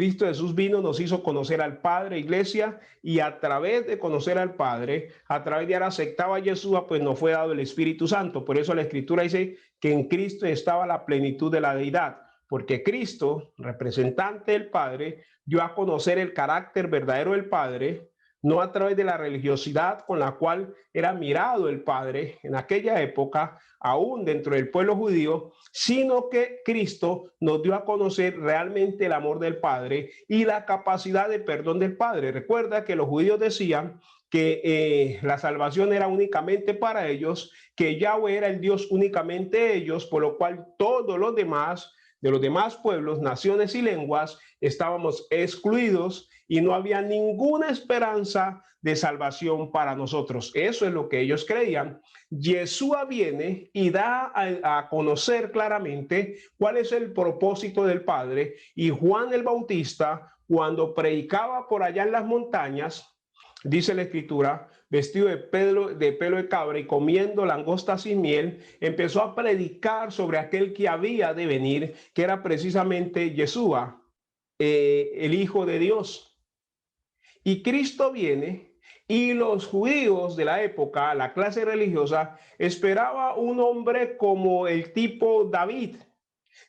Cristo Jesús vino, nos hizo conocer al Padre, iglesia, y a través de conocer al Padre, a través de haber aceptado a Yeshua, pues nos fue dado el Espíritu Santo. Por eso la Escritura dice que en Cristo estaba la plenitud de la deidad, porque Cristo, representante del Padre, dio a conocer el carácter verdadero del Padre, no a través de la religiosidad con la cual era mirado el Padre en aquella época, aún dentro del pueblo judío, sino que Cristo nos dio a conocer realmente el amor del Padre y la capacidad de perdón del Padre. Recuerda que los judíos decían que la salvación era únicamente para ellos, que Yahweh era el Dios únicamente de ellos, por lo cual todos los demás, de los demás pueblos, naciones y lenguas, estábamos excluidos y no había ninguna esperanza de salvación para nosotros. Eso es lo que ellos creían. Yeshua viene y da a conocer claramente cuál es el propósito del Padre, y Juan el Bautista, cuando predicaba por allá en las montañas, dice la Escritura, vestido de pelo de cabra y comiendo langostas sin miel, empezó a predicar sobre aquel que había de venir, que era precisamente Yeshua, el Hijo de Dios. Y Cristo viene, y los judíos de la época, la clase religiosa, esperaba un hombre como el tipo David,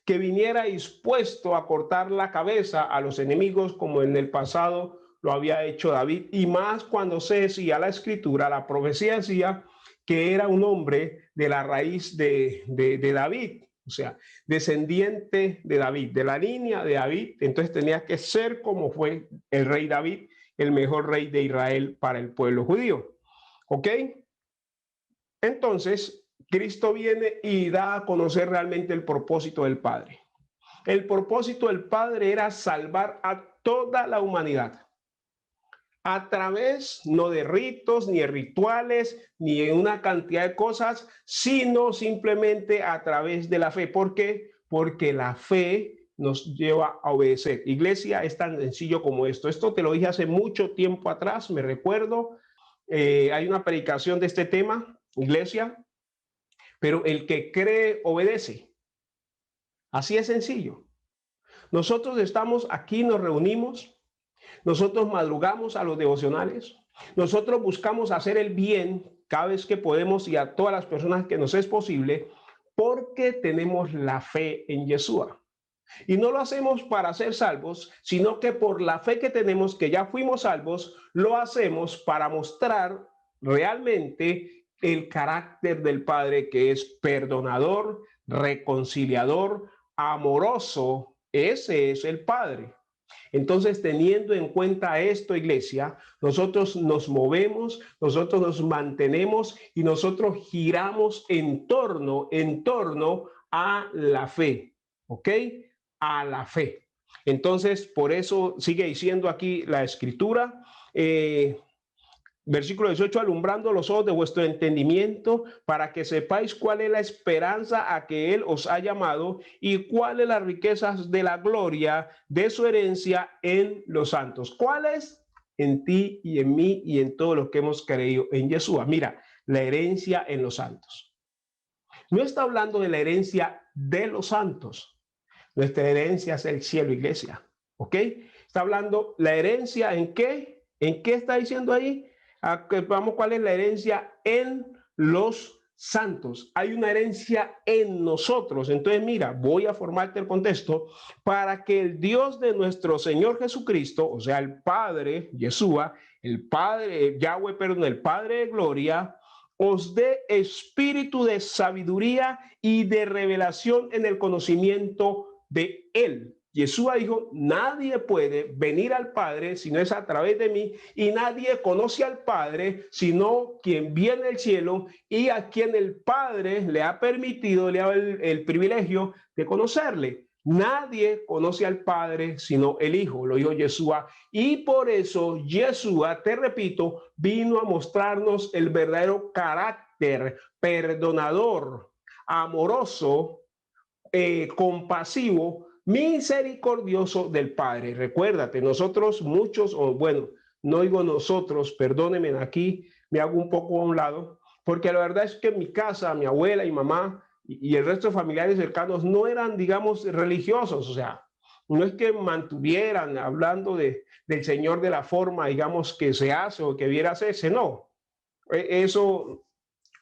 que viniera dispuesto a cortar la cabeza a los enemigos como en el pasado lo había hecho David, y más cuando se decía la Escritura, la profecía decía que era un hombre de la raíz de David, o sea, descendiente de David, de la línea de David. Entonces tenía que ser como fue el rey David, el mejor rey de Israel para el pueblo judío. ¿Ok? Entonces, Cristo viene y da a conocer realmente el propósito del Padre. El propósito del Padre era salvar a toda la humanidad, a través no de ritos, ni de rituales, ni de una cantidad de cosas, sino simplemente a través de la fe. ¿Por qué? Porque la fe nos lleva a obedecer. Iglesia, es tan sencillo como esto. Esto te lo dije hace mucho tiempo atrás, me recuerdo. Hay una predicación de este tema, iglesia, pero el que cree obedece. Así es sencillo. Nosotros estamos aquí, nos reunimos, nosotros madrugamos a los devocionales, nosotros buscamos hacer el bien cada vez que podemos y a todas las personas que nos es posible, porque tenemos la fe en Yeshua. Y no lo hacemos para ser salvos, sino que por la fe que tenemos, que ya fuimos salvos, lo hacemos para mostrar realmente el carácter del Padre, que es perdonador, reconciliador, amoroso. Ese es el Padre. Entonces, teniendo en cuenta esto, iglesia, nosotros nos movemos, nosotros nos mantenemos y nosotros giramos en torno a la fe, ¿ok? A la fe. Entonces, por eso sigue diciendo aquí la Escritura, versículo 18, alumbrando los ojos de vuestro entendimiento para que sepáis cuál es la esperanza a que Él os ha llamado y cuáles las riquezas de la gloria de su herencia en los santos. ¿Cuáles? En ti y en mí y en todos los que hemos creído en Yeshua. Mira, la herencia en los santos. No está hablando de la herencia de los santos. Nuestra herencia es el cielo, iglesia. ¿Ok? Está hablando la herencia en qué. ¿En qué está diciendo ahí? Vamos, ¿cuál es la herencia en los santos? Hay una herencia en nosotros. Entonces, mira, voy a formarte el contexto para que el Dios de nuestro Señor Jesucristo, o sea, el Padre, Yeshua, el Padre, Yahweh, perdón, el Padre de gloria, os dé espíritu de sabiduría y de revelación en el conocimiento de Él. Yeshua dijo, nadie puede venir al Padre si no es a través de mí, y nadie conoce al Padre sino quien viene del cielo y a quien el Padre le ha permitido, le ha dado el privilegio de conocerle. Nadie conoce al Padre sino el Hijo, lo dijo Yeshua, y por eso Yeshua, te repito, vino a mostrarnos el verdadero carácter perdonador, amoroso, compasivo, misericordioso del Padre. Recuérdate, nosotros muchos, o bueno, no digo nosotros, perdónenme, aquí me hago un poco a un lado, porque la verdad es que en mi casa, mi abuela y mamá y el resto de familiares cercanos no eran, digamos, religiosos, o sea, no es que mantuvieran hablando del Señor de la forma, digamos, que se hace o que viera hacerse, no. Eso,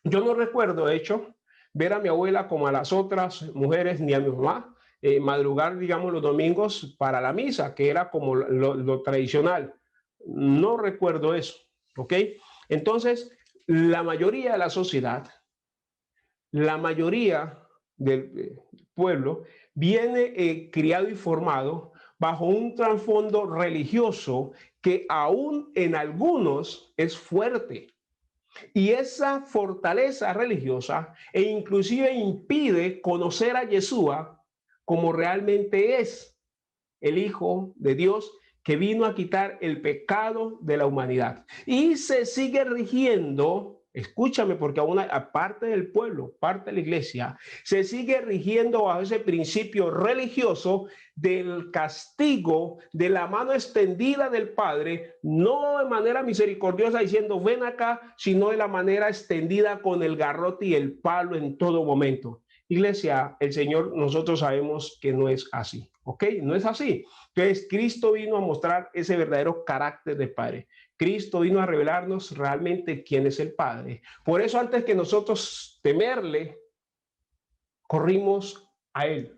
yo no recuerdo, de hecho, ver a mi abuela como a las otras mujeres, ni a mi mamá, madrugar, digamos, los domingos para la misa, que era como lo tradicional. No recuerdo eso, ¿ok? Entonces, la mayoría de la sociedad, la mayoría del pueblo viene criado y formado bajo un trasfondo religioso que aún en algunos es fuerte. Y esa fortaleza religiosa e inclusive impide conocer a Yeshua como realmente es el Hijo de Dios que vino a quitar el pecado de la humanidad. Y se sigue rigiendo, escúchame, porque aún aparte del pueblo, parte de la iglesia, se sigue rigiendo bajo ese principio religioso del castigo, de la mano extendida del Padre, no de manera misericordiosa diciendo ven acá, sino de la manera extendida con el garrote y el palo en todo momento. Iglesia, el Señor, nosotros sabemos que no es así, ¿ok? No es así. Entonces, Cristo vino a mostrar ese verdadero carácter del Padre. Cristo vino a revelarnos realmente quién es el Padre. Por eso, antes que nosotros temerle, corrimos a Él.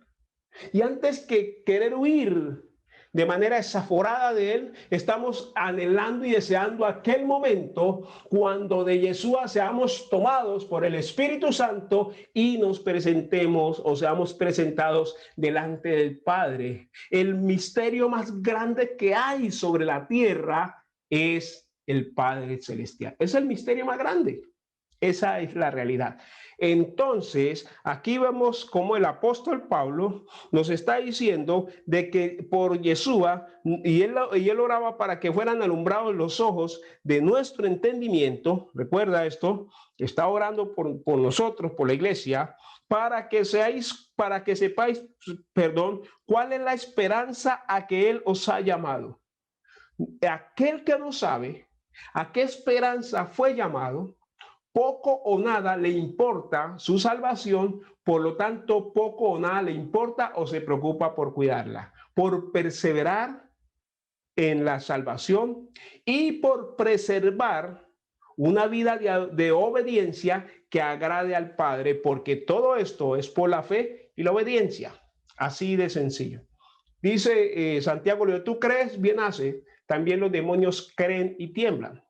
Y antes que querer huir de manera desaforada de Él, estamos anhelando y deseando aquel momento cuando de Yeshua seamos tomados por el Espíritu Santo y nos presentemos o seamos presentados delante del Padre. El misterio más grande que hay sobre la tierra es el Padre Celestial. Es el misterio más grande. Esa es la realidad. Entonces, aquí vemos cómo el apóstol Pablo nos está diciendo de que por Yeshua, y él oraba para que fueran alumbrados los ojos de nuestro entendimiento, recuerda esto, está orando por nosotros, por la iglesia, para que sepáis, perdón, cuál es la esperanza a que él os ha llamado. Aquel que no sabe a qué esperanza fue llamado, poco o nada le importa su salvación, por lo tanto, poco o nada le importa o se preocupa por cuidarla, por perseverar en la salvación y por preservar una vida de obediencia que agrade al Padre, porque todo esto es por la fe y la obediencia. Así de sencillo. Dice Santiago, tú crees, bien hace, también los demonios creen y tiemblan.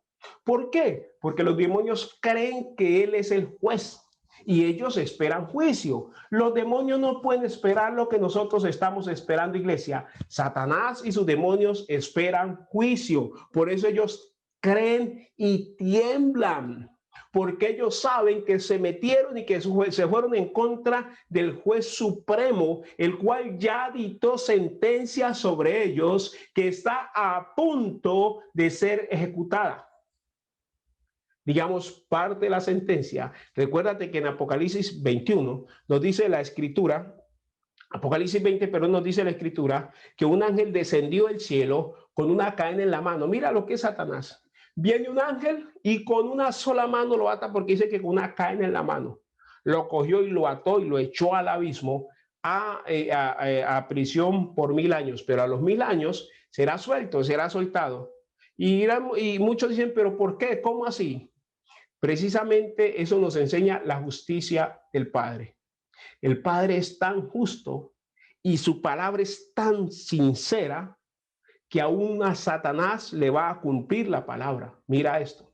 ¿Por qué? Porque los demonios creen que Él es el juez y ellos esperan juicio. Los demonios no pueden esperar lo que nosotros estamos esperando, iglesia. Satanás y sus demonios esperan juicio. Por eso ellos creen y tiemblan, porque ellos saben que se metieron y que se fueron en contra del juez supremo, el cual ya dictó sentencia sobre ellos que está a punto de ser ejecutada. Digamos, parte de la sentencia. Recuérdate que en Apocalipsis 21 nos dice la escritura, Apocalipsis 20, pero nos dice la escritura que un ángel descendió del cielo con una cadena en la mano. Mira lo que es Satanás. Viene un ángel y con una sola mano lo ata, porque dice que con una cadena en la mano lo cogió y lo ató y lo echó al abismo a prisión por 1000 años, pero a los 1000 años será suelto, será soltado. Y muchos dicen, pero ¿por qué? ¿Cómo así? Precisamente eso nos enseña la justicia del Padre. El Padre es tan justo y su palabra es tan sincera que aún a Satanás le va a cumplir la palabra. Mira esto.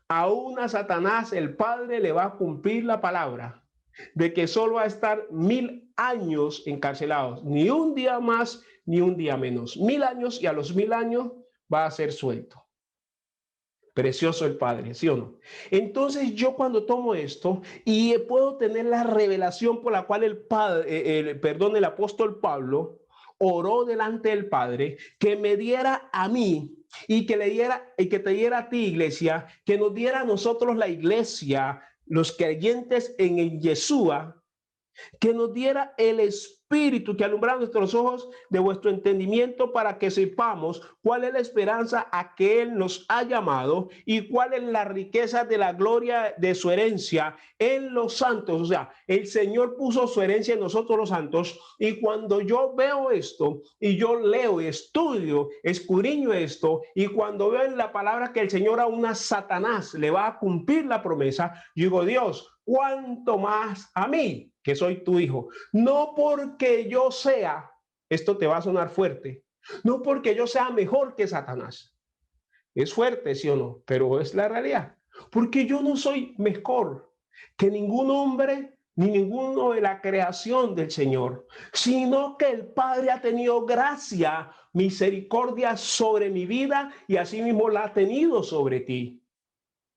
Aún a Satanás el Padre le va a cumplir la palabra de que solo va a estar 1000 años encarcelados. Ni un día más, ni un día menos. 1000 años y a los 1000 años va a ser suelto. Precioso el Padre, ¿sí o no? Entonces yo cuando tomo esto y puedo tener la revelación por la cual el apóstol Pablo oró delante del Padre, que me diera a mí y que le diera y que te diera a ti, iglesia, que nos diera a nosotros la iglesia, los creyentes en el Yeshua, que nos diera el Espíritu que alumbra nuestros ojos de vuestro entendimiento para que sepamos cuál es la esperanza a que Él nos ha llamado y cuál es la riqueza de la gloria de su herencia en los santos. O sea, el Señor puso su herencia en nosotros los santos, y cuando yo veo esto y yo leo, estudio, escudriño esto, y cuando veo en la palabra que el Señor aún a Satanás le va a cumplir la promesa, yo digo, Dios, cuánto más a mí, que soy tu hijo. No porque yo sea, esto te va a sonar fuerte, no porque yo sea mejor que Satanás. Es fuerte, sí o no, pero es la realidad. Porque yo no soy mejor que ningún hombre ni ninguno de la creación del Señor, sino que el Padre ha tenido gracia, misericordia sobre mi vida, y asimismo la ha tenido sobre ti,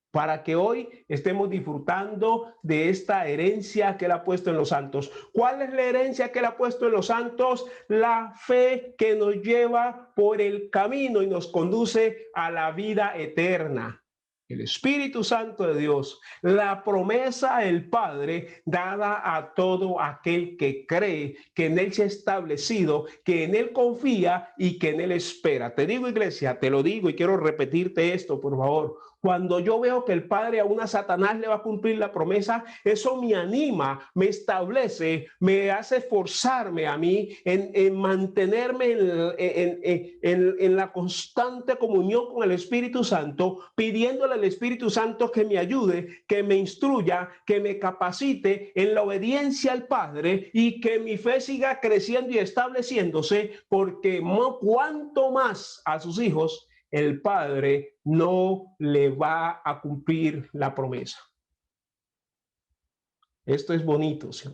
para que hoy estemos disfrutando de esta herencia que Él ha puesto en los santos. ¿Cuál es la herencia que Él ha puesto en los santos? La fe que nos lleva por el camino y nos conduce a la vida eterna. El Espíritu Santo de Dios, la promesa del Padre dada a todo aquel que cree, que en Él se ha establecido, que en Él confía y que en Él espera. Te digo, iglesia, te lo digo y quiero repetirte esto, por favor. Cuando yo veo que el Padre aún a Satanás le va a cumplir la promesa, eso me anima, me establece, me hace esforzarme a mí en mantenerme en la constante comunión con el Espíritu Santo, pidiéndole al Espíritu Santo que me ayude, que me instruya, que me capacite en la obediencia al Padre, y que mi fe siga creciendo y estableciéndose, porque cuanto más a sus hijos el Padre no le va a cumplir la promesa. Esto es bonito, ¿sí?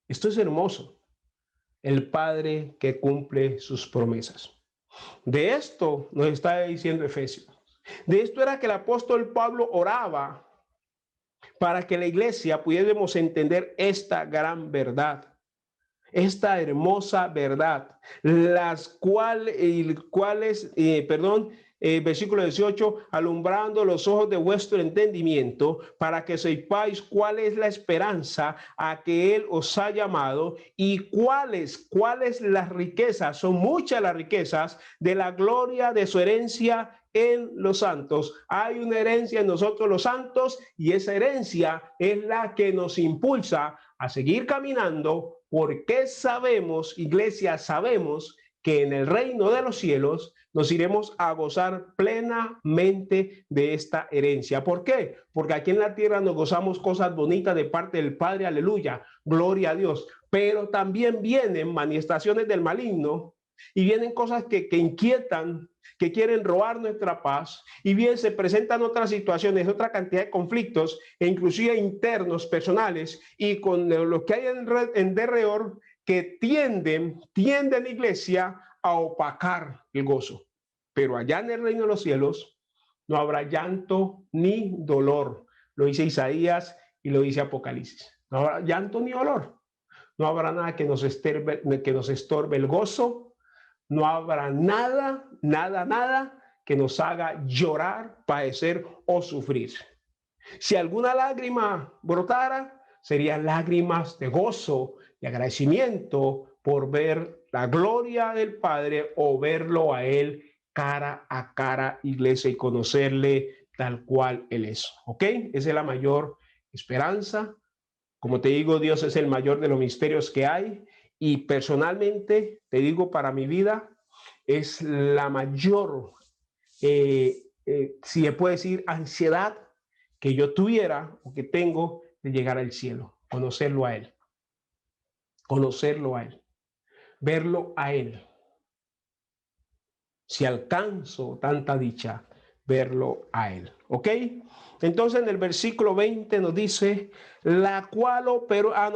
Esto es hermoso. El Padre que cumple sus promesas. De esto nos está diciendo Efesios. De esto era que el apóstol Pablo oraba para que la iglesia pudiéramos entender esta gran verdad, esta hermosa verdad, las cuales, versículo 18, alumbrando los ojos de vuestro entendimiento, para que sepáis cuál es la esperanza a que Él os ha llamado, y cuáles las riquezas, son muchas las riquezas de la gloria de su herencia en los santos. Hay una herencia en nosotros los santos, y esa herencia es la que nos impulsa a seguir caminando, porque sabemos, iglesia, sabemos que en el reino de los cielos nos iremos a gozar plenamente de esta herencia. ¿Por qué? Porque aquí en la tierra nos gozamos cosas bonitas de parte del Padre, aleluya, gloria a Dios, pero también vienen manifestaciones del maligno, y vienen cosas que inquietan, que quieren robar nuestra paz, y bien se presentan otras situaciones, otra cantidad de conflictos, e inclusive internos, personales, y con lo que hay en derredor, que tienden, iglesia, a opacar el gozo. Pero allá en el reino de los cielos no habrá llanto ni dolor. Lo dice Isaías y lo dice Apocalipsis. No habrá llanto ni dolor. No habrá nada que nos estorbe el gozo. No habrá nada que nos haga llorar, padecer o sufrir. Si alguna lágrima brotara, serían lágrimas de gozo y agradecimiento por ver la gloria del Padre, o verlo a Él cara a cara, iglesia, y conocerle tal cual Él es. ¿Ok? Esa es la mayor esperanza. Como te digo, Dios es el mayor de los misterios que hay, y personalmente te digo, para mi vida es la mayor, si se puede decir, ansiedad que yo tuviera o que tengo de llegar al cielo, conocerlo a Él, verlo a Él. Si alcanzo tanta dicha, verlo a Él. ¿Ok? Entonces en el versículo 20 nos dice, el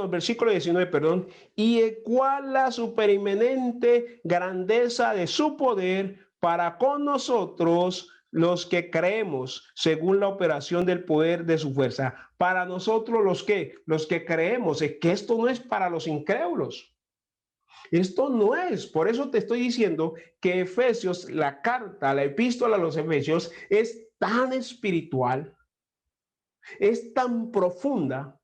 versículo 19, perdón, y cuál la superinminente grandeza de su poder para con nosotros los que creemos, según la operación del poder de su fuerza. Para nosotros los que creemos, es que esto no es para los incrédulos. Esto no es, por eso te estoy diciendo que Efesios, la carta, la epístola a los Efesios, es tan espiritual, es tan profunda,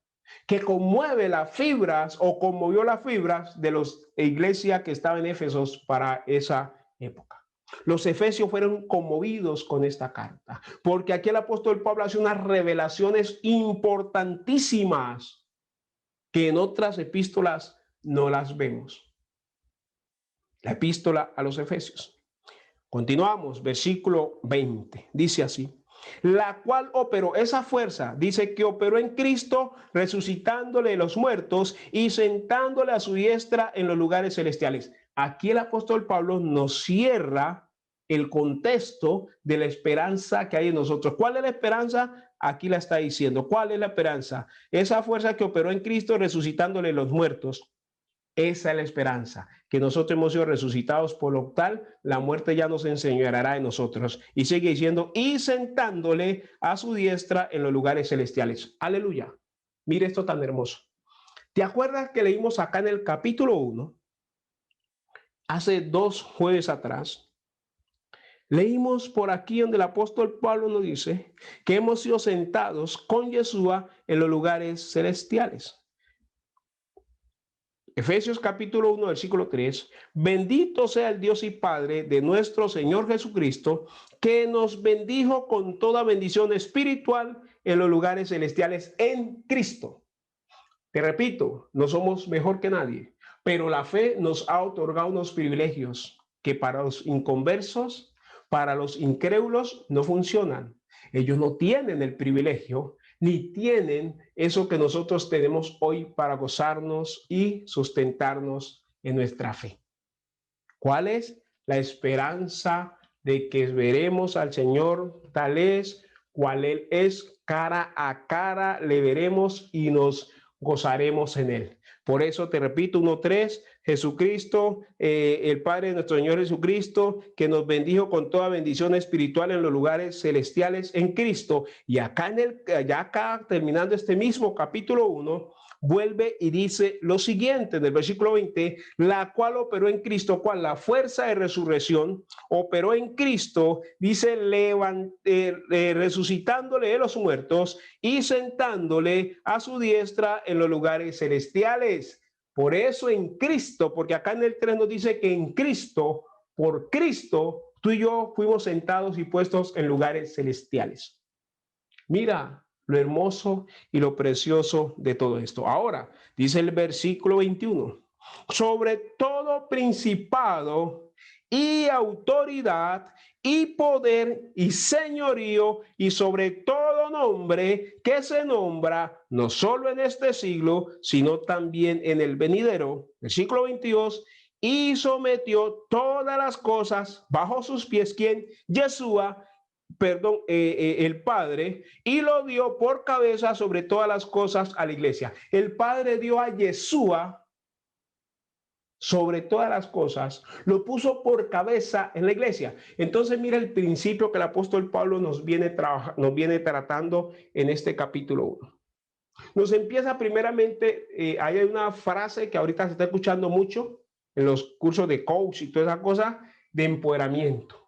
que conmueve las fibras o conmovió las fibras de los iglesia que estaba en Éfeso para esa época. Los efesios fueron conmovidos con esta carta, porque aquí el apóstol Pablo hace unas revelaciones importantísimas que en otras epístolas no las vemos. La epístola a los Efesios. Continuamos, versículo 20. Dice así: la cual operó, esa fuerza, dice que operó en Cristo, resucitándole de los muertos y sentándole a su diestra en los lugares celestiales. Aquí el apóstol Pablo nos cierra el contexto de la esperanza que hay en nosotros. ¿Cuál es la esperanza? Aquí la está diciendo. ¿Cuál es la esperanza? Esa fuerza que operó en Cristo, resucitándole de los muertos. Esa es la esperanza, que nosotros hemos sido resucitados, por lo tal la muerte ya nos enseñará de nosotros. Y sigue diciendo, y sentándole a su diestra en los lugares celestiales. Aleluya. Mire esto tan hermoso. ¿Te acuerdas que leímos acá en el capítulo 1? Hace 2 jueves atrás. Leímos por aquí donde el apóstol Pablo nos dice que hemos sido sentados con Yeshua en los lugares celestiales. Efesios capítulo 1, versículo 3. Bendito sea el Dios y Padre de nuestro Señor Jesucristo, que nos bendijo con toda bendición espiritual en los lugares celestiales en Cristo. Te repito, no somos mejor que nadie, pero la fe nos ha otorgado unos privilegios que para los inconversos, para los incrédulos, no funcionan. Ellos no tienen el privilegio ni tienen eso que nosotros tenemos hoy para gozarnos y sustentarnos en nuestra fe. ¿Cuál es? La esperanza de que veremos al Señor tal es cual Él es, cara a cara le veremos y nos gozaremos en Él. Por eso te repito, 1:3, Jesucristo, el Padre de nuestro Señor Jesucristo, que nos bendijo con toda bendición espiritual en los lugares celestiales en Cristo. Y acá, terminando este mismo capítulo 1, vuelve y dice lo siguiente en el versículo 20, la cual operó en Cristo, cual la fuerza de resurrección operó en Cristo, dice, resucitándole de los muertos y sentándole a su diestra en los lugares celestiales. Por eso en Cristo, porque acá en el 3 nos dice que en Cristo, por Cristo, tú y yo fuimos sentados y puestos en lugares celestiales. Mira lo hermoso y lo precioso de todo esto. Ahora, dice el versículo 21, sobre todo principado y autoridad y poder y señorío y sobre todo nombre que se nombra no solo en este siglo, sino también en el venidero. Versículo 22, y sometió todas las cosas bajo sus pies. ¿Quién? Yeshua, el Padre, y lo dio por cabeza sobre todas las cosas a la iglesia. El Padre dio a Yeshua sobre todas las cosas, lo puso por cabeza en la iglesia. Entonces mira el principio que el apóstol Pablo nos viene tratando en este capítulo 1. Nos empieza primeramente, hay una frase que ahorita se está escuchando mucho en los cursos de coach y toda esa cosa, de empoderamiento.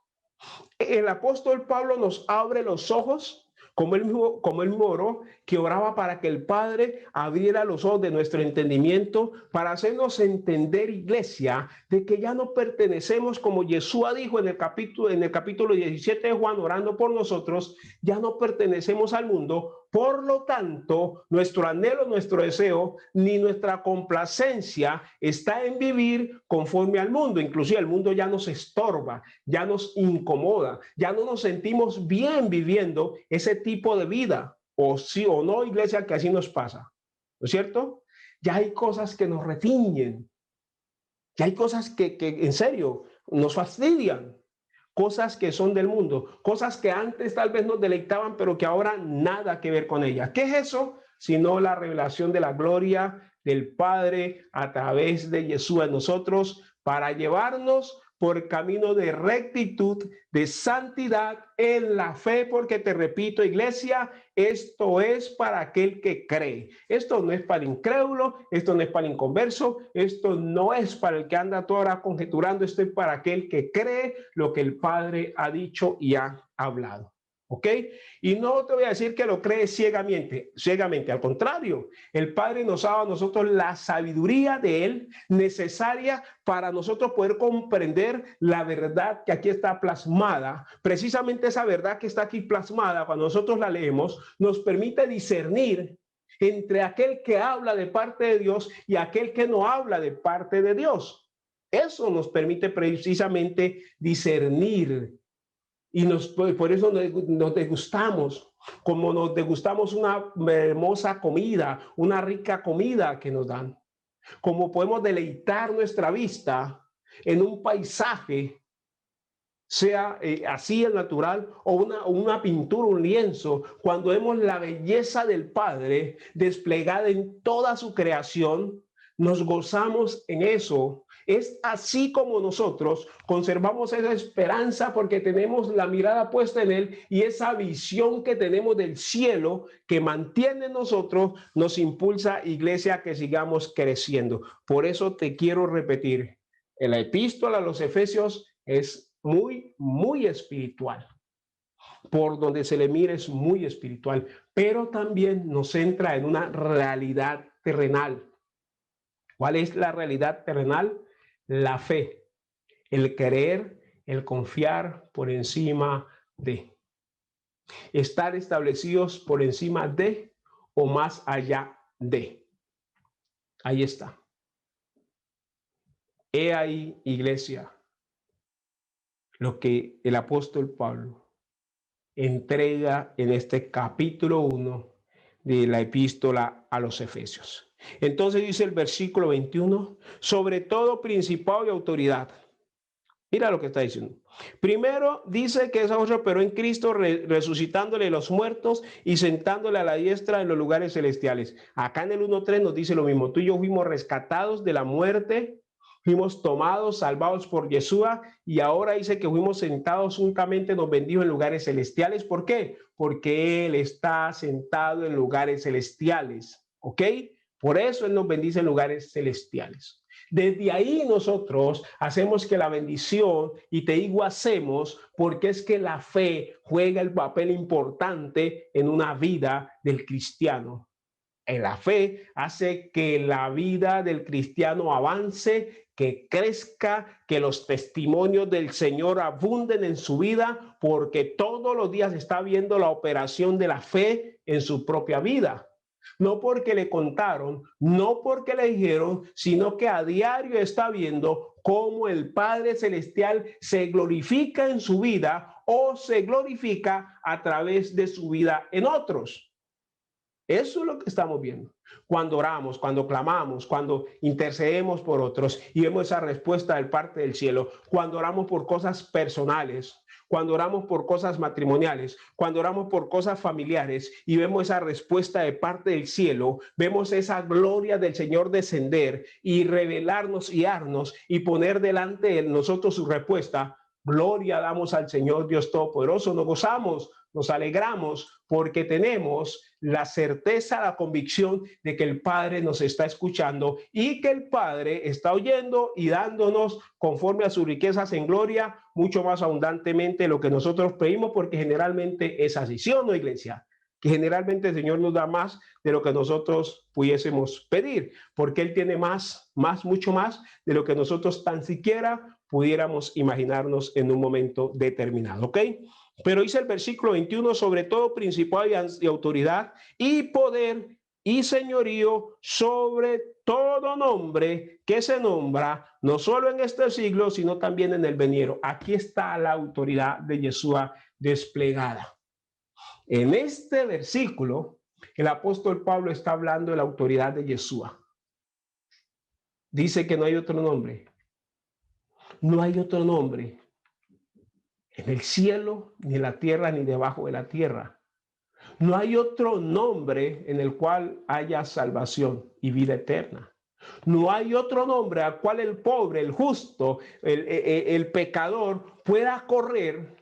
El apóstol Pablo nos abre los ojos, como él mismo oró, que oraba para que el Padre abriera los ojos de nuestro entendimiento, para hacernos entender, iglesia, de que ya no pertenecemos, como Yeshua dijo en el capítulo 17 de Juan, orando por nosotros, ya no pertenecemos al mundo. Por lo tanto, nuestro anhelo, nuestro deseo, ni nuestra complacencia está en vivir conforme al mundo. Inclusive el mundo ya nos estorba, ya nos incomoda, ya no nos sentimos bien viviendo ese tipo de vida. O sí o no, iglesia, que así nos pasa. ¿No es cierto? Ya hay cosas que nos retiñen. Ya hay cosas que en serio nos fastidian. Cosas que son del mundo, cosas que antes tal vez nos deleitaban, pero que ahora nada que ver con ellas. ¿Qué es eso? Sino la revelación de la gloria del Padre a través de Jesús en nosotros, para llevarnos por camino de rectitud, de santidad en la fe, porque te repito, iglesia, esto es para aquel que cree. Esto no es para el incrédulo, esto no es para el inconverso, esto no es para el que anda toda hora conjeturando, esto es para aquel que cree lo que el Padre ha dicho y ha hablado. ¿Ok? Y no te voy a decir que lo crees ciegamente, ciegamente. Al contrario, el Padre nos ha dado a nosotros la sabiduría de Él necesaria para nosotros poder comprender la verdad que aquí está plasmada. Precisamente esa verdad que está aquí plasmada, cuando nosotros la leemos, nos permite discernir entre aquel que habla de parte de Dios y aquel que no habla de parte de Dios. Eso nos permite precisamente discernir y por eso nos degustamos, como nos degustamos una hermosa comida, una rica comida que nos dan, como podemos deleitar nuestra vista en un paisaje, sea así el natural o una pintura, un lienzo, cuando vemos la belleza del Padre desplegada en toda su creación, nos gozamos en eso. Es así como nosotros conservamos esa esperanza porque tenemos la mirada puesta en Él y esa visión que tenemos del cielo que mantiene en nosotros, nos impulsa, iglesia, que sigamos creciendo. Por eso te quiero repetir, en la epístola a los Efesios es muy espiritual. Por donde se le mire es muy espiritual, pero también nos centra en una realidad terrenal. ¿Cuál es la realidad terrenal? La fe, el creer, el confiar por encima de. Estar establecidos por encima de o más allá de. Ahí está. He ahí, iglesia, lo que el apóstol Pablo entrega en este capítulo 1 de la epístola a los Efesios. Entonces dice el versículo 21, sobre todo principado y autoridad. Mira lo que está diciendo. Primero dice que esa otra operó en Cristo, resucitándole los muertos y sentándole a la diestra en los lugares celestiales. Acá en el 1.3 nos dice lo mismo. Tú y yo fuimos rescatados de la muerte, fuimos tomados, salvados por Yeshua, y ahora dice que fuimos sentados juntamente, nos bendijo en lugares celestiales. ¿Por qué? Porque Él está sentado en lugares celestiales. ¿Ok? Por eso Él nos bendice en lugares celestiales. Desde ahí nosotros hacemos que la bendición, y te digo hacemos porque es que la fe juega el papel importante en una vida del cristiano. En la fe hace que la vida del cristiano avance, que crezca, que los testimonios del Señor abunden en su vida, porque todos los días está viendo la operación de la fe en su propia vida. No porque le contaron, no porque le dijeron, sino que a diario está viendo cómo el Padre Celestial se glorifica en su vida o se glorifica a través de su vida en otros. Eso es lo que estamos viendo. Cuando oramos, cuando clamamos, cuando intercedemos por otros y vemos esa respuesta del parte del cielo, cuando oramos por cosas personales, cuando oramos por cosas matrimoniales, cuando oramos por cosas familiares y vemos esa respuesta de parte del cielo, vemos esa gloria del Señor descender y revelarnos y darnos y poner delante de nosotros su respuesta. Gloria damos al Señor Dios Todopoderoso, nos gozamos, nos alegramos porque tenemos la certeza, la convicción de que el Padre nos está escuchando y que el Padre está oyendo y dándonos conforme a sus riquezas en gloria mucho más abundantemente lo que nosotros pedimos, porque generalmente es así, ¿sí o no, iglesia? Que generalmente el Señor nos da más de lo que nosotros pudiésemos pedir, porque Él tiene más, mucho más de lo que nosotros tan siquiera pudiéramos imaginarnos en un momento determinado, ¿ok? Pero dice el versículo 21, sobre todo principado y autoridad y poder y señorío sobre todo nombre que se nombra, no solo en este siglo, sino también en el venidero. Aquí está la autoridad de Yeshua desplegada. En este versículo, el apóstol Pablo está hablando de la autoridad de Yeshua. Dice que no hay otro nombre. No hay otro nombre en el cielo, ni en la tierra, ni debajo de la tierra. No hay otro nombre en el cual haya salvación y vida eterna. No hay otro nombre al cual el pobre, el justo, el pecador pueda correr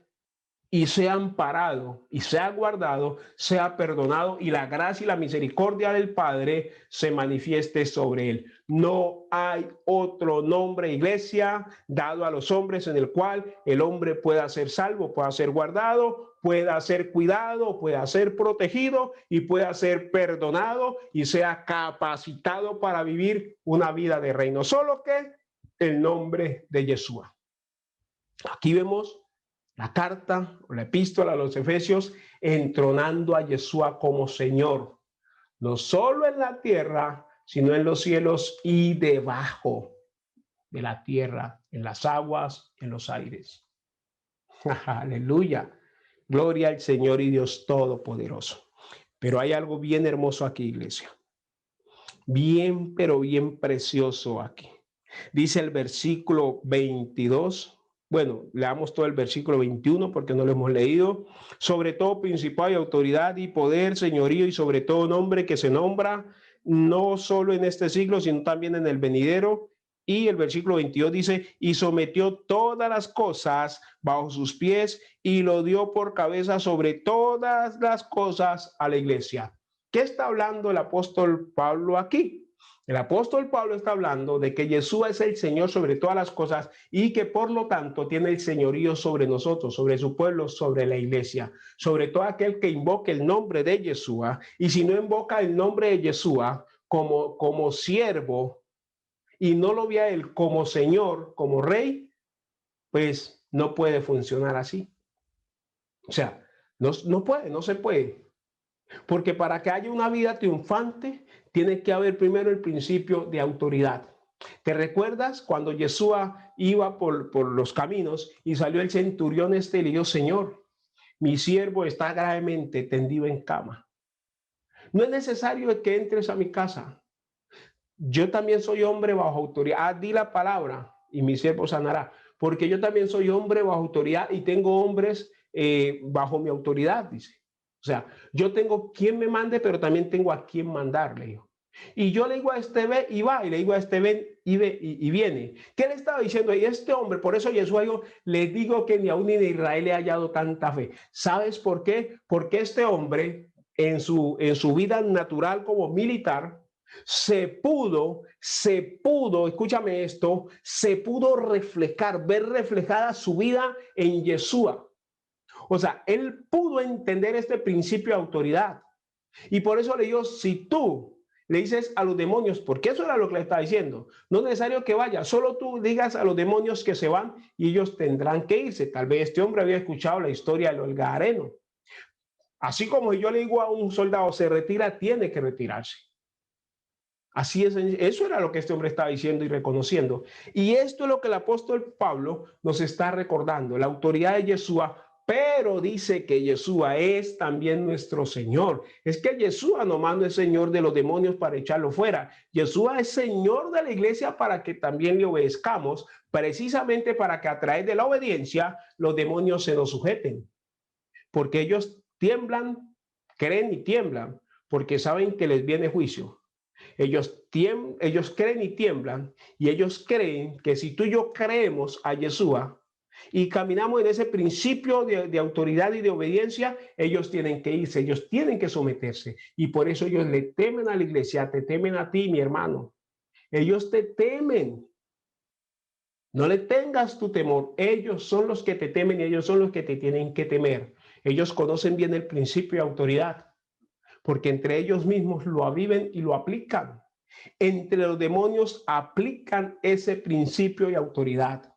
y sea amparado y sea guardado, sea perdonado y la gracia y la misericordia del Padre se manifieste sobre él. No hay otro nombre, iglesia, dado a los hombres en el cual el hombre pueda ser salvo, pueda ser guardado, pueda ser cuidado, pueda ser protegido y pueda ser perdonado y sea capacitado para vivir una vida de reino. Solo que el nombre de Yeshua. Aquí vemos la carta o la epístola a los Efesios entronando a Yeshua como Señor, no solo en la tierra, sino en los cielos y debajo de la tierra, en las aguas, en los aires. Aleluya. Gloria al Señor y Dios Todopoderoso. Pero hay algo bien hermoso aquí, iglesia. Bien, pero bien precioso aquí. Dice el versículo 22. Bueno, leamos todo el versículo 21 porque no lo hemos leído. Sobre todo principado y autoridad y poder, señorío y sobre todo nombre que se nombra, no solo en este siglo, sino también en el venidero. Y el versículo 22 dice, y sometió todas las cosas bajo sus pies y lo dio por cabeza sobre todas las cosas a la iglesia. ¿Qué está hablando el apóstol Pablo aquí? El apóstol Pablo está hablando de que Yeshua es el Señor sobre todas las cosas y que por lo tanto tiene el señorío sobre nosotros, sobre su pueblo, sobre la iglesia, sobre todo aquel que invoque el nombre de Yeshua. Y si no invoca el nombre de Yeshua como siervo y no lo ve a él como Señor, como Rey, pues no puede funcionar así. O sea, no se puede. Porque para que haya una vida triunfante, tiene que haber primero el principio de autoridad. ¿Te recuerdas cuando Yeshua iba por los caminos y salió el centurión y le dijo, Señor, mi siervo está gravemente tendido en cama? No es necesario que entres a mi casa. Yo también soy hombre bajo autoridad. Di la palabra y mi siervo sanará. Porque yo también soy hombre bajo autoridad y tengo hombres bajo mi autoridad, dice. O sea, yo tengo quien me mande, pero también tengo a quien mandarle. Y yo le digo a este ve y va, y le digo a este ven y ve y viene. ¿Qué le estaba diciendo? Y este hombre, por eso Jesús dijo, les digo que ni aún ni de Israel le ha hallado tanta fe. ¿Sabes por qué? Porque este hombre en su vida natural como militar se pudo, escúchame esto, se pudo reflejar, ver reflejada su vida en Yeshua. O sea, él pudo entender este principio de autoridad. Y por eso le digo, si tú le dices a los demonios, porque eso era lo que le estaba diciendo, no es necesario que vaya, solo tú digas a los demonios que se van y ellos tendrán que irse. Tal vez este hombre había escuchado la historia del Gadareno. Así como yo le digo a un soldado, se retira, tiene que retirarse. Así es, eso era lo que este hombre estaba diciendo y reconociendo. Y esto es lo que el apóstol Pablo nos está recordando, la autoridad de Yeshua, pero dice que Yeshua es también nuestro Señor. Es que Yeshua nomás no es Señor de los demonios para echarlo fuera. Yeshua es Señor de la iglesia para que también le obedezcamos, precisamente para que a través de la obediencia los demonios se nos sujeten. Porque ellos tiemblan, creen y tiemblan, porque saben que les viene juicio. Ellos creen y tiemblan y ellos creen que si tú y yo creemos a Yeshua y caminamos en ese principio de autoridad y de obediencia, ellos tienen que irse, ellos tienen que someterse y por eso ellos le temen a la iglesia, te temen a ti, mi hermano. Ellos te temen. No le tengas tu temor. Ellos son los que te temen y ellos son los que te tienen que temer. Ellos conocen bien el principio de autoridad porque entre ellos mismos lo viven y lo aplican. Entre los demonios aplican ese principio de autoridad.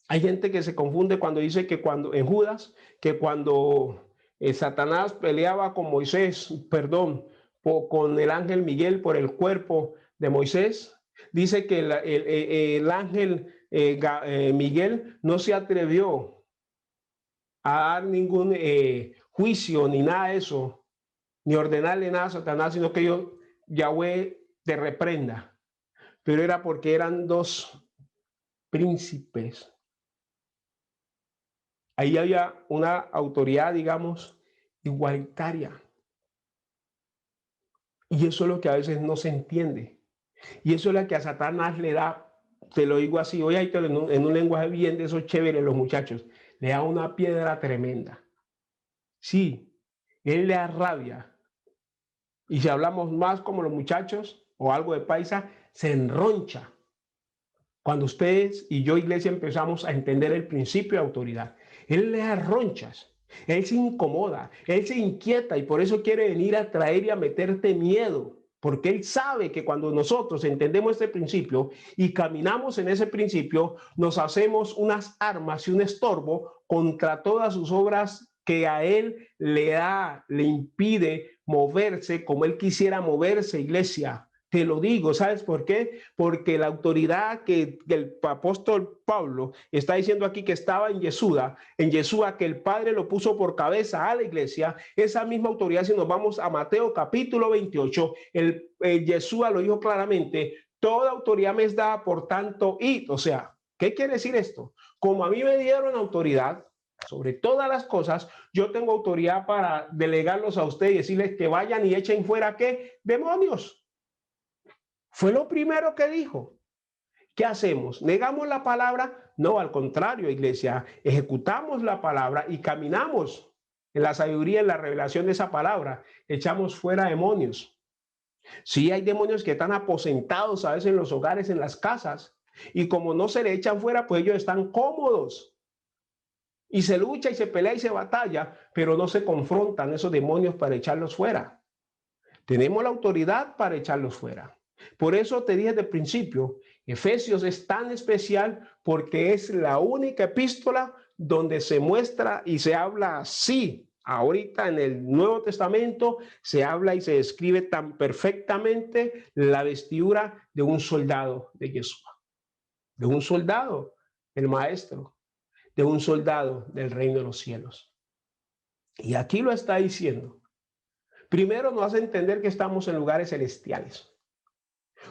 Hay gente que se confunde cuando dice que cuando en Judas, que cuando Satanás peleaba con Moisés, perdón, con el ángel Miguel por el cuerpo de Moisés, dice que el ángel Miguel no se atrevió a dar ningún juicio ni nada de eso, ni ordenarle nada a Satanás, sino que Yahweh te reprenda. Pero era porque eran dos príncipes. Ahí había una autoridad, digamos, igualitaria. Y eso es lo que a veces no se entiende. Y eso es lo que a Satanás le da, te lo digo así, hoy hay en un lenguaje bien de esos chéveres los muchachos, le da una piedra tremenda. Sí, él le da rabia. Y si hablamos más como los muchachos o algo de paisa, se enroncha. Cuando ustedes y yo, iglesia, empezamos a entender el principio de autoridad, él le da ronchas, él se incomoda, él se inquieta y por eso quiere venir a traer y a meterte miedo, porque él sabe que cuando nosotros entendemos este principio y caminamos en ese principio, nos hacemos unas armas y un estorbo contra todas sus obras que a él le impide moverse como él quisiera moverse, iglesia. Te lo digo, ¿sabes por qué? Porque la autoridad que el apóstol Pablo está diciendo aquí que estaba en Yeshua, que el Padre lo puso por cabeza a la iglesia, esa misma autoridad, si nos vamos a Mateo capítulo 28, Yeshua lo dijo claramente, toda autoridad me es dada, por tanto, id. O sea, ¿qué quiere decir esto? Como a mí me dieron autoridad sobre todas las cosas, yo tengo autoridad para delegarlos a ustedes y decirles que vayan y echen fuera, ¿qué? Demonios. Fue lo primero que dijo. ¿Qué hacemos? ¿Negamos la palabra? No, al contrario, iglesia, ejecutamos la palabra y caminamos en la sabiduría, en la revelación de esa palabra. Echamos fuera demonios. Sí, hay demonios que están aposentados a veces en los hogares, en las casas, y como no se le echan fuera, pues ellos están cómodos. Y se lucha y se pelea y se batalla, pero no se confrontan esos demonios para echarlos fuera. Tenemos la autoridad para echarlos fuera. Por eso te dije desde el principio, Efesios es tan especial porque es la única epístola donde se muestra y se habla así. Ahorita en el Nuevo Testamento se habla y se describe tan perfectamente la vestidura de un soldado de Yeshua, de un soldado, el maestro, de un soldado del reino de los cielos. Y aquí lo está diciendo. Primero nos hace entender que estamos en lugares celestiales.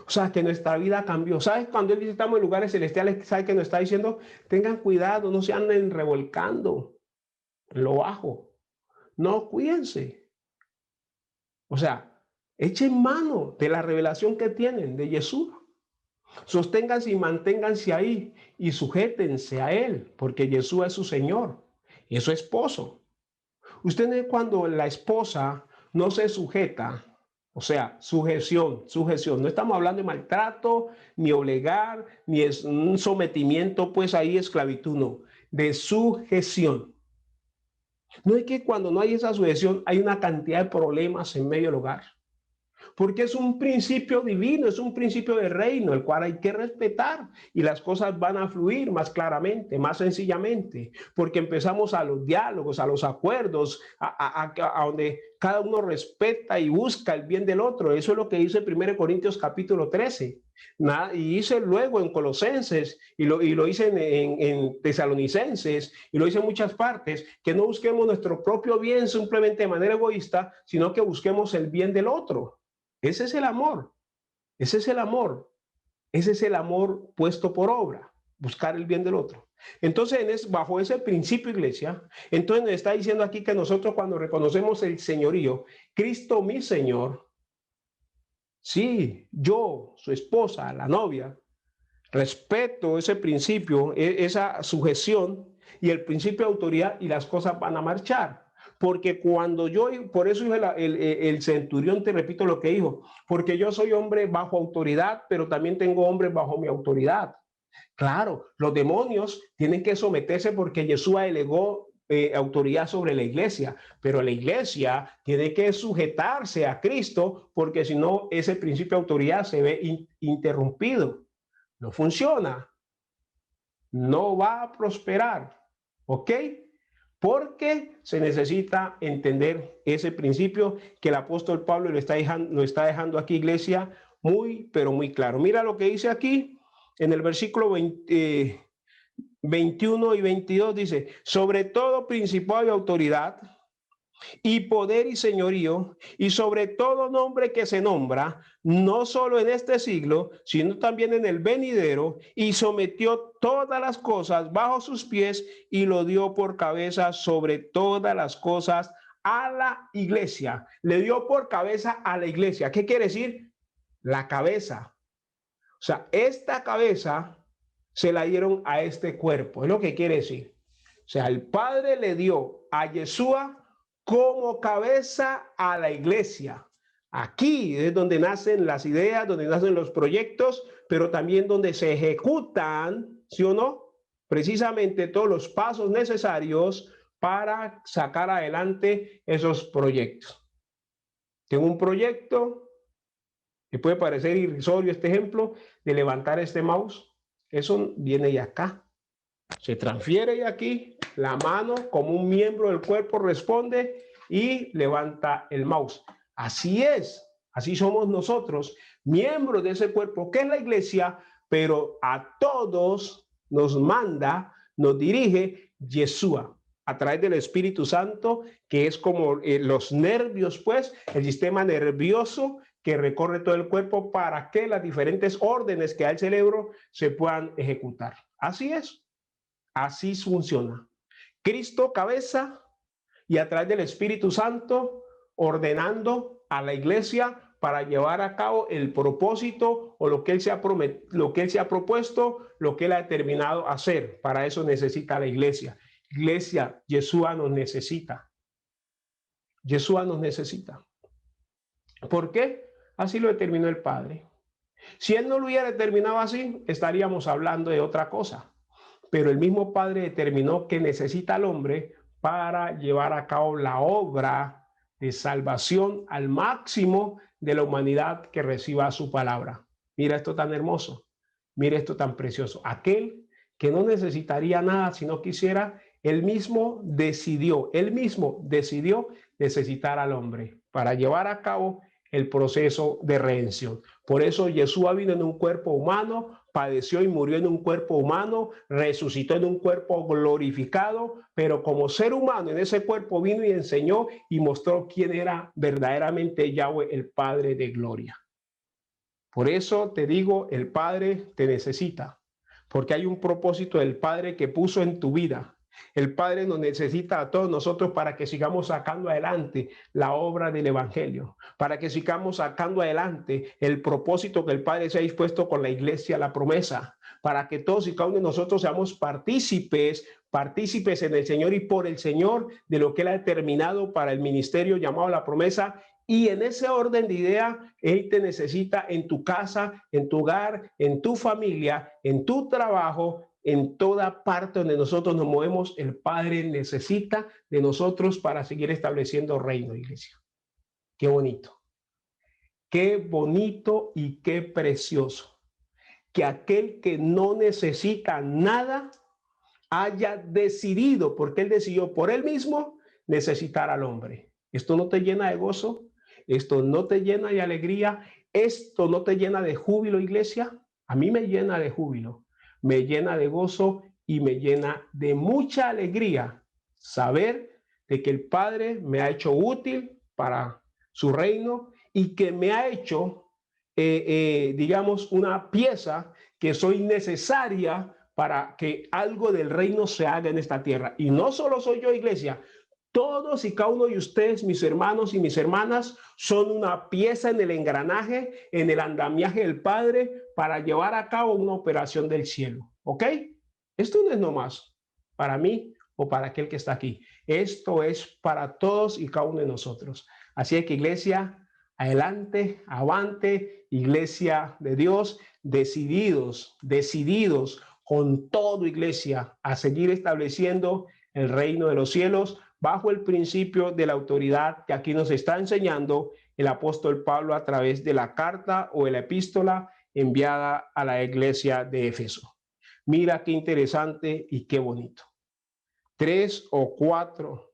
O sea, que nuestra vida cambió. ¿Sabes? Cuando él dice estamos en lugares celestiales, ¿sabes que nos está diciendo? Tengan cuidado, no se anden revolcando en lo bajo. No, cuídense. O sea, echen mano de la revelación que tienen de Jesús. Sosténganse y manténganse ahí y sujétense a él, porque Jesús es su Señor, es su esposo. Usted ve cuando la esposa no se sujeta, o sea, sujeción. No estamos hablando de maltrato, ni obligar, ni es un sometimiento, pues ahí esclavitud, no, de sujeción. No es que cuando no hay esa sujeción hay una cantidad de problemas en medio del hogar, porque es un principio divino, es un principio de reino, el cual hay que respetar y las cosas van a fluir más claramente, más sencillamente, porque empezamos a los diálogos, a los acuerdos, a donde cada uno respeta y busca el bien del otro. Eso es lo que dice 1 Corintios capítulo 13. Y hice luego en Colosenses y lo hice en Tesalonicenses y lo hice en muchas partes, que no busquemos nuestro propio bien simplemente de manera egoísta, sino que busquemos el bien del otro. Ese es el amor, ese es el amor, ese es el amor puesto por obra, buscar el bien del otro. Entonces, bajo ese principio, iglesia, entonces nos está diciendo aquí que nosotros cuando reconocemos el señorío, Cristo mi Señor, sí, yo, su esposa, la novia, respeto ese principio, esa sujeción y el principio de autoridad y las cosas van a marchar. Porque cuando yo, por eso el centurión, te repito lo que dijo, porque yo soy hombre bajo autoridad, pero también tengo hombres bajo mi autoridad. Claro, los demonios tienen que someterse porque Jesús delegó autoridad sobre la iglesia, pero la iglesia tiene que sujetarse a Cristo porque si no, ese principio de autoridad se ve interrumpido. No funciona, no va a prosperar, ¿ok? Porque se necesita entender ese principio que el apóstol Pablo lo está dejando aquí, iglesia, muy, pero muy claro. Mira lo que dice aquí en el versículo 21 y 22, dice, sobre todo principado y autoridad, y poder y señorío, y sobre todo nombre que se nombra, no solo en este siglo, sino también en el venidero, y sometió todas las cosas bajo sus pies, y lo dio por cabeza sobre todas las cosas a la iglesia. Le dio por cabeza a la iglesia. ¿Qué quiere decir? La cabeza. O sea, esta cabeza se la dieron a este cuerpo. Es lo que quiere decir. O sea, el Padre le dio a Yeshua como cabeza a la iglesia. Aquí es donde nacen las ideas, donde nacen los proyectos, pero también donde se ejecutan, ¿sí o no? Precisamente todos los pasos necesarios para sacar adelante esos proyectos. Tengo un proyecto, que puede parecer irrisorio este ejemplo, de levantar este mouse. Eso viene de acá. Se transfiere de aquí, la mano como un miembro del cuerpo responde y levanta el mouse. Así es, así somos nosotros, miembros de ese cuerpo que es la iglesia, pero a todos nos manda, nos dirige Yeshua a través del Espíritu Santo, que es como los nervios, pues, el sistema nervioso que recorre todo el cuerpo para que las diferentes órdenes que da el cerebro se puedan ejecutar. Así es, así funciona. Cristo cabeza y a través del Espíritu Santo ordenando a la iglesia para llevar a cabo el propósito o lo que él se ha propuesto, lo que él ha determinado hacer. Para eso necesita la iglesia. Iglesia, Yeshua nos necesita. Yeshua nos necesita. ¿Por qué? Así lo determinó el Padre. Si él no lo hubiera determinado así, estaríamos hablando de otra cosa. Pero el mismo Padre determinó que necesita al hombre para llevar a cabo la obra de salvación al máximo de la humanidad que reciba su palabra. Mira esto tan hermoso, mira esto tan precioso. Aquel que no necesitaría nada si no quisiera, él mismo decidió necesitar al hombre para llevar a cabo el proceso de redención. Por eso Yeshua vino en un cuerpo humano, padeció y murió en un cuerpo humano, resucitó en un cuerpo glorificado, pero como ser humano en ese cuerpo vino y enseñó y mostró quién era verdaderamente Yahweh, el Padre de gloria. Por eso te digo, el Padre te necesita, porque hay un propósito del Padre que puso en tu vida. El Padre nos necesita a todos nosotros para que sigamos sacando adelante la obra del Evangelio, para que sigamos sacando adelante el propósito que el Padre se ha dispuesto con la iglesia, la promesa, para que todos y cada uno de nosotros seamos partícipes en el Señor y por el Señor de lo que Él ha determinado para el ministerio llamado la promesa. Y en ese orden de idea, Él te necesita en tu casa, en tu hogar, en tu familia, en tu trabajo, en toda parte donde nosotros nos movemos. El Padre necesita de nosotros para seguir estableciendo reino, iglesia. Qué bonito y qué precioso que aquel que no necesita nada haya decidido, porque Él decidió por Él mismo necesitar al hombre. ¿Esto no te llena de gozo? ¿Esto no te llena de alegría? ¿Esto no te llena de júbilo, iglesia? A mí me llena de júbilo, me llena de gozo y me llena de mucha alegría saber de que el Padre me ha hecho útil para su reino y que me ha hecho, digamos, una pieza que soy necesaria para que algo del reino se haga en esta tierra. Y no solo soy yo, iglesia, todos y cada uno de ustedes, mis hermanos y mis hermanas, son una pieza en el engranaje, en el andamiaje del Padre para llevar a cabo una operación del cielo. ¿Ok? Esto no es nomás para mí o para aquel que está aquí. Esto es para todos y cada uno de nosotros. Así que, iglesia, adelante, avante, iglesia de Dios, decididos con todo, iglesia, a seguir estableciendo el reino de los cielos bajo el principio de la autoridad que aquí nos está enseñando el apóstol Pablo a través de la carta o de la epístola enviada a la iglesia de Éfeso. Mira qué interesante y qué bonito. 3 o 4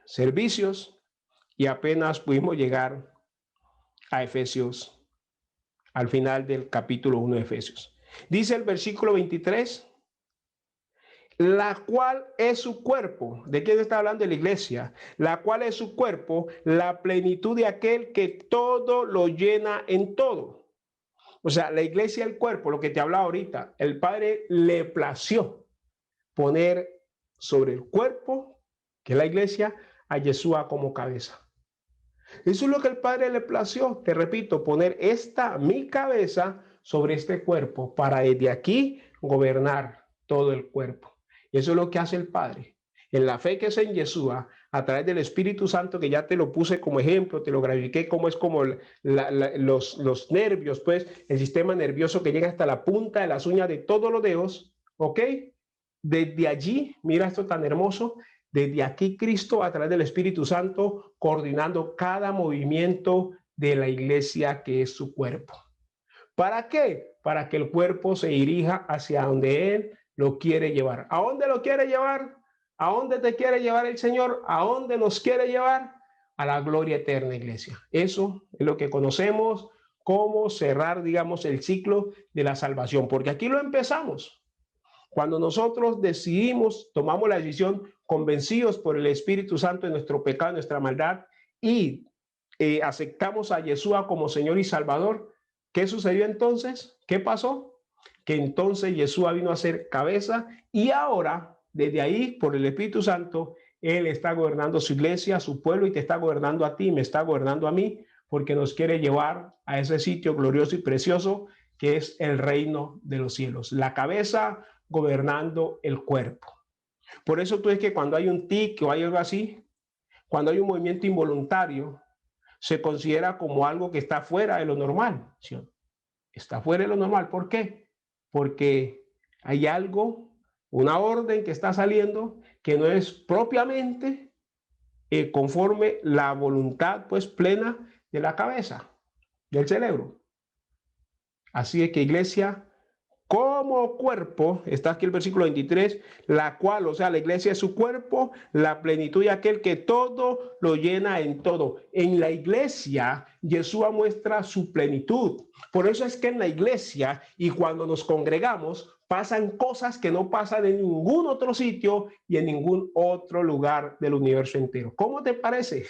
servicios y apenas pudimos llegar a Efesios, al final del capítulo 1 de Efesios. Dice el versículo 23, la cual es su cuerpo. ¿De quién está hablando? De la iglesia. La cual es su cuerpo, la plenitud de aquel que todo lo llena en todo. O sea, la iglesia, el cuerpo, lo que te hablaba ahorita, el Padre le plació poner sobre el cuerpo, que es la iglesia, a Yeshua como cabeza. Eso es lo que el Padre le plació, te repito, poner mi cabeza sobre este cuerpo para desde aquí gobernar todo el cuerpo. Eso es lo que hace el Padre. En la fe que es en Yeshua, a través del Espíritu Santo, que ya te lo puse como ejemplo, te lo grafiqué como es como los nervios, pues el sistema nervioso que llega hasta la punta de las uñas de todos los dedos, ¿ok? Desde allí, mira esto tan hermoso, desde aquí Cristo a través del Espíritu Santo coordinando cada movimiento de la iglesia que es su cuerpo. ¿Para qué? Para que el cuerpo se dirija hacia donde Él lo quiere llevar. ¿A dónde lo quiere llevar? ¿A dónde te quiere llevar el Señor? ¿A dónde nos quiere llevar? A la gloria eterna, iglesia. Eso es lo que conocemos como cerrar, digamos, el ciclo de la salvación, porque aquí lo empezamos. Cuando nosotros decidimos, tomamos la decisión convencidos por el Espíritu Santo de nuestro pecado, nuestra maldad, y aceptamos a Yeshua como Señor y Salvador, ¿qué sucedió entonces? ¿Qué pasó? Que entonces Yeshua vino a ser cabeza y ahora, desde ahí, por el Espíritu Santo, Él está gobernando su iglesia, su pueblo, y te está gobernando a ti, me está gobernando a mí, porque nos quiere llevar a ese sitio glorioso y precioso que es el reino de los cielos. La cabeza gobernando el cuerpo. Por eso tú ves que cuando hay un tic o hay algo así, cuando hay un movimiento involuntario, se considera como algo que está fuera de lo normal. ¿Sí? Está fuera de lo normal. ¿Por qué? Porque hay algo, una orden que está saliendo que no es propiamente conforme la voluntad pues plena de la cabeza, del cerebro. Así es que, iglesia, como cuerpo, está aquí el versículo 23, la cual, o sea, la iglesia es su cuerpo, la plenitud de aquel que todo lo llena en todo. En la iglesia, Yeshua muestra su plenitud. Por eso es que en la iglesia y cuando nos congregamos, pasan cosas que no pasan en ningún otro sitio y en ningún otro lugar del universo entero. ¿Cómo te parece?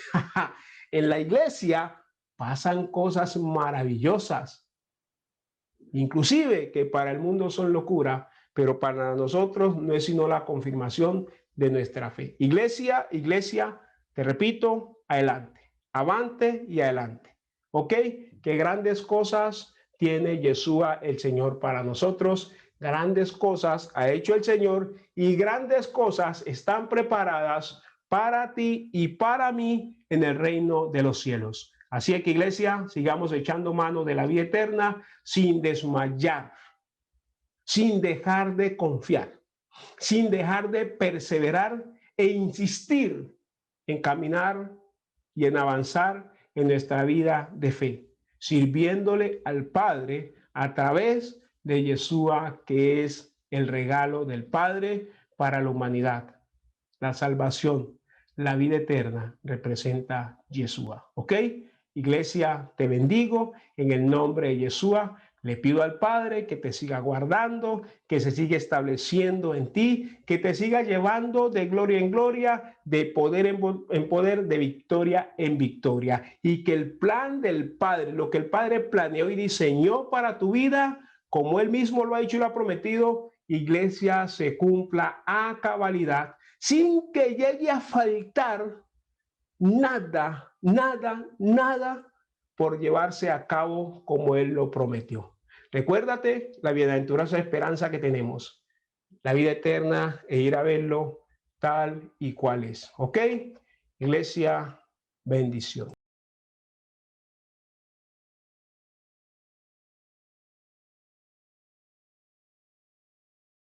En la iglesia pasan cosas maravillosas, inclusive que para el mundo son locura, pero para nosotros no es sino la confirmación de nuestra fe. Iglesia, iglesia, te repito, adelante, avante y adelante. ¿Ok? Qué grandes cosas tiene Yeshua el Señor para nosotros. Grandes cosas ha hecho el Señor y grandes cosas están preparadas para ti y para mí en el reino de los cielos. Así es que, iglesia, sigamos echando mano de la vida eterna sin desmayar, sin dejar de confiar, sin dejar de perseverar e insistir en caminar y en avanzar en nuestra vida de fe, sirviéndole al Padre a través de Yeshua, que es el regalo del Padre para la humanidad. La salvación, la vida eterna representa Yeshua. ¿Ok? Iglesia, te bendigo en el nombre de Yeshua. Le pido al Padre que te siga guardando, que se siga estableciendo en ti, que te siga llevando de gloria en gloria, de poder en poder, de victoria en victoria. Y que el plan del Padre, lo que el Padre planeó y diseñó para tu vida, como Él mismo lo ha dicho y lo ha prometido, iglesia, se cumpla a cabalidad, sin que llegue a faltar nada, nada, nada por llevarse a cabo como Él lo prometió. Recuérdate la bienaventurosa esperanza que tenemos, la vida eterna e ir a verlo tal y cual es. ¿Ok? Iglesia, bendición.